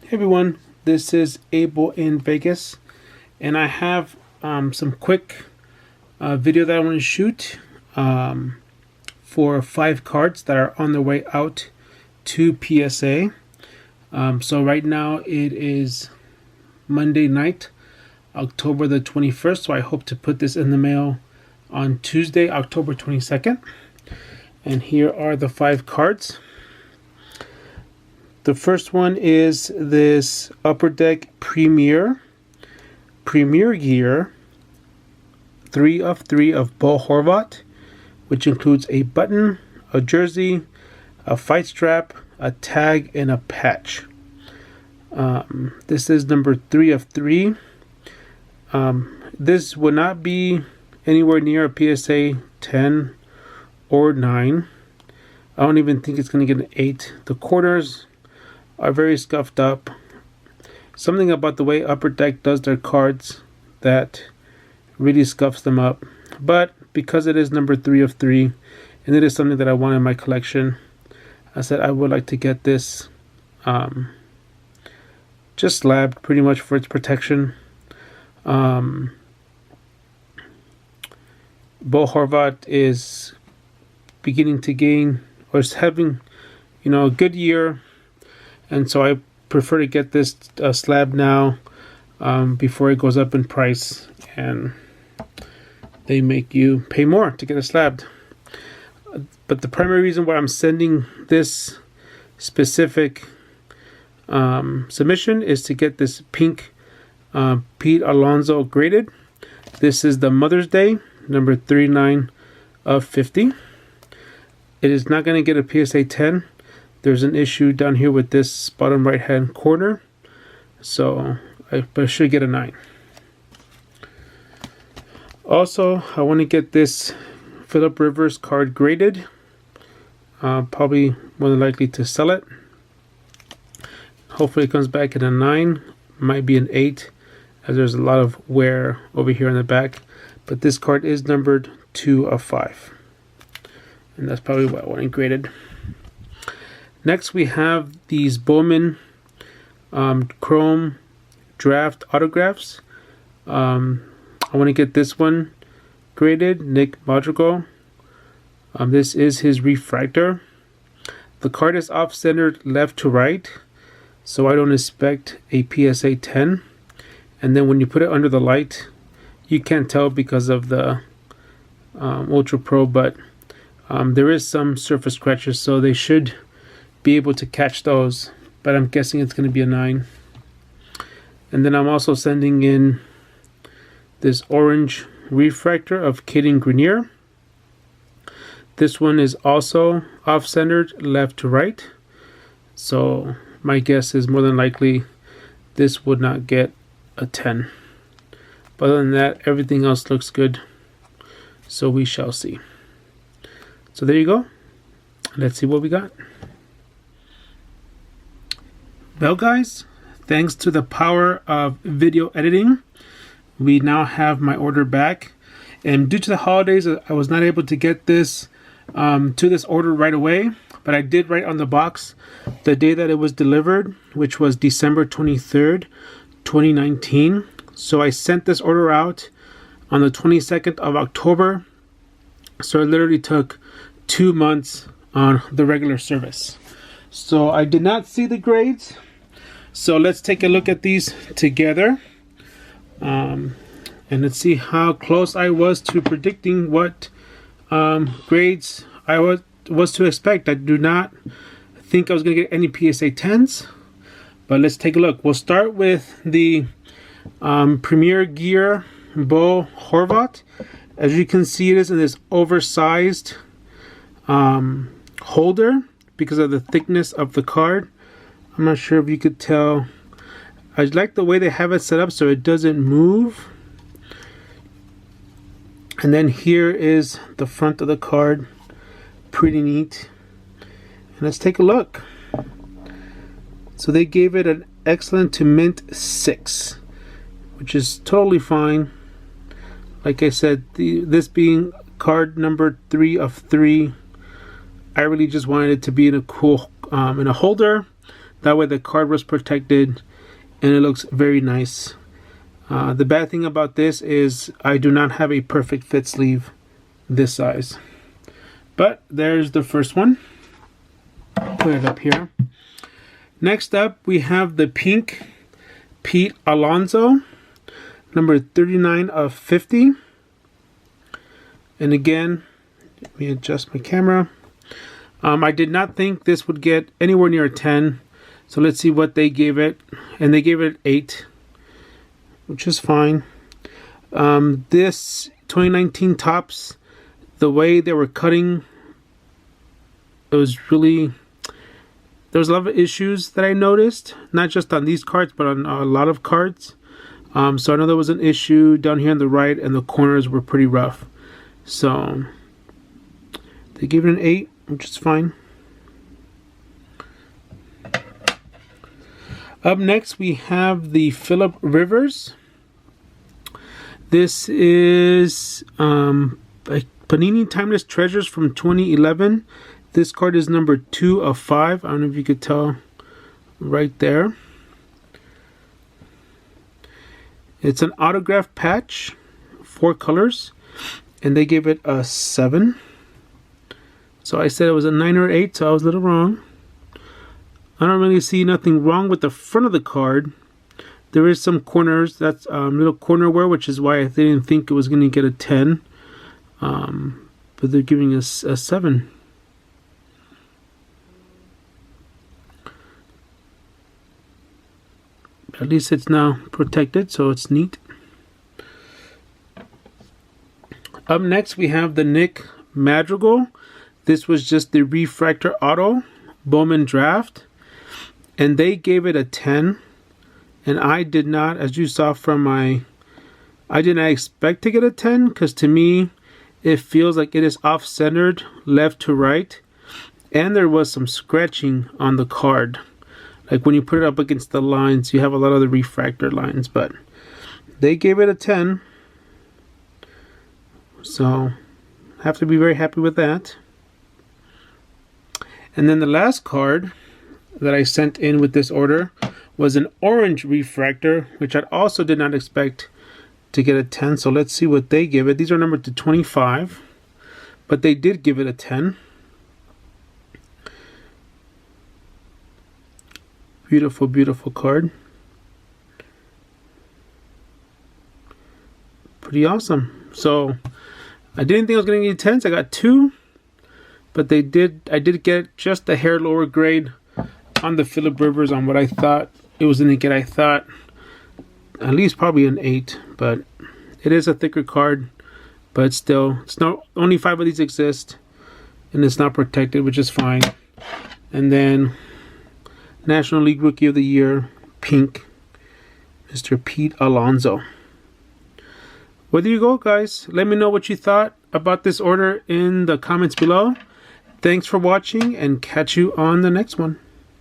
Hey everyone, this is Abel in Vegas, and I have some quick video that I want to shoot for 5 cards that are on their way out to PSA. So right now it is Monday night, October the 21st, so I hope to put this in the mail on Tuesday, October 22nd. And here are the 5 cards. The first one is this Upper Deck Premier Gear 3 of 3 of Bo Horvat, which includes a button, a jersey, a fight strap, a tag, and a patch. This is number 3 of 3. This would not be anywhere near a PSA 10 or 9. I don't even think it's going to get an 8. The corners are very scuffed up. Something about the way Upper Deck does their cards that really scuffs them up. But because it is number 3 of 3, and it is something that I want in my collection, I said I would like to get this just slabbed pretty much for its protection. Bo Horvat is beginning to gain, or is having, a good year. And so I prefer to get this slab now before it goes up in price and they make you pay more to get it slabbed. But the primary reason why I'm sending this specific submission is to get this pink Pete Alonso graded. This is the Mother's Day, number 39 of 50. It is not going to get a PSA 10. There's an issue down here with this bottom right hand corner, so I should get a 9. Also, I want to get this Phillip Rivers card graded, probably more than likely to sell it. Hopefully it comes back at a 9, might be an 8, as there's a lot of wear over here in the back, but this card is numbered 2 of 5, and that's probably what I want it graded. Next, we have these Bowman Chrome Draft autographs. I want to get this one graded, Nick Madrigal. This is his refractor. The card is off-centered left to right, so I don't expect a PSA 10. And then when you put it under the light, you can't tell because of the Ultra Pro, but there is some surface scratches, so they should be able to catch those, but I'm guessing it's going to be a 9. And then I'm also sending in this orange refractor of Caden Grenier. This one is also off-centered left to right, so my guess is more than likely this would not get a 10. But other than that, everything else looks good, so we shall see. So there you go. Let's see what we got. Well guys, thanks to the power of video editing, we now have my order back. And due to the holidays, I was not able to get this to this order right away, but I did write on the box the day that it was delivered, which was December 23rd, 2019. So I sent this order out on the 22nd of October. So it literally took 2 months on the regular service. So I did not see the grades. So let's take a look at these together, and let's see how close I was to predicting what grades I was to expect. I do not think I was going to get any PSA 10s, but let's take a look. We'll start with the Premier Gear Bo Horvat. As you can see, it is in this oversized holder because of the thickness of the card. I'm not sure if you could tell. I like the way they have it set up so it doesn't move. And then here is the front of the card. Pretty neat. And let's take a look. So they gave it an excellent to mint 6, which is totally fine. Like I said, this being card number 3 of 3, I really just wanted it to be in a cool in a holder That way the card was protected and it looks very nice. The bad thing about this is I do not have a perfect fit sleeve this size. But there's the first one. Put it up here. Next up, we have the pink Pete Alonso, number 39 of 50. And again, let me adjust my camera. I did not think this would get anywhere near a 10. So let's see what they gave it. And they gave it 8, which is fine. This 2019 Topps, the way they were cutting, it was really, there was a lot of issues that I noticed, not just on these cards, but on a lot of cards. So I know there was an issue down here on the right, and the corners were pretty rough. So they gave it an 8, which is fine. Up next, we have the Phillip Rivers. This is Panini Timeless Treasures from 2011. This card is number 2 of 5. I don't know if you could tell right there. It's an autograph patch, 4 colors, and they gave it a 7. So I said it was a 9 or 8, so I was a little wrong. I don't really see nothing wrong with the front of the card. There is some corners, that's little corner wear, which is why I didn't think it was going to get a 10. But they're giving us a 7. At least it's now protected, so it's neat. Up next, we have the Nick Madrigal. This was just the Refractor Auto Bowman Draft, and they gave it a 10. And I did not, as you saw from my, I did not expect to get a 10, because to me, it feels like it is off-centered left to right, and there was some scratching on the card. Like when you put it up against the lines, you have a lot of the refractor lines, but they gave it a 10. So, have to be very happy with that. And then the last card that I sent in with this order was an orange refractor, which I also did not expect to get a 10. So let's see what they give it. These are numbered to 25, but they did give it a 10. Beautiful, beautiful card. Pretty awesome. So I didn't think I was going to get 10s. I got 2, but I did get just a hair lower grade on the Phillip Rivers on what I thought it was going to get. I thought at least probably an 8, but it is a thicker card. But still, it's not, only 5 of these exist, and it's not protected, which is fine. And then National League Rookie of the Year, pink, Mr. Pete Alonso. Well, there you go, guys. Let me know what you thought about this order in the comments below. Thanks for watching, and catch you on the next one.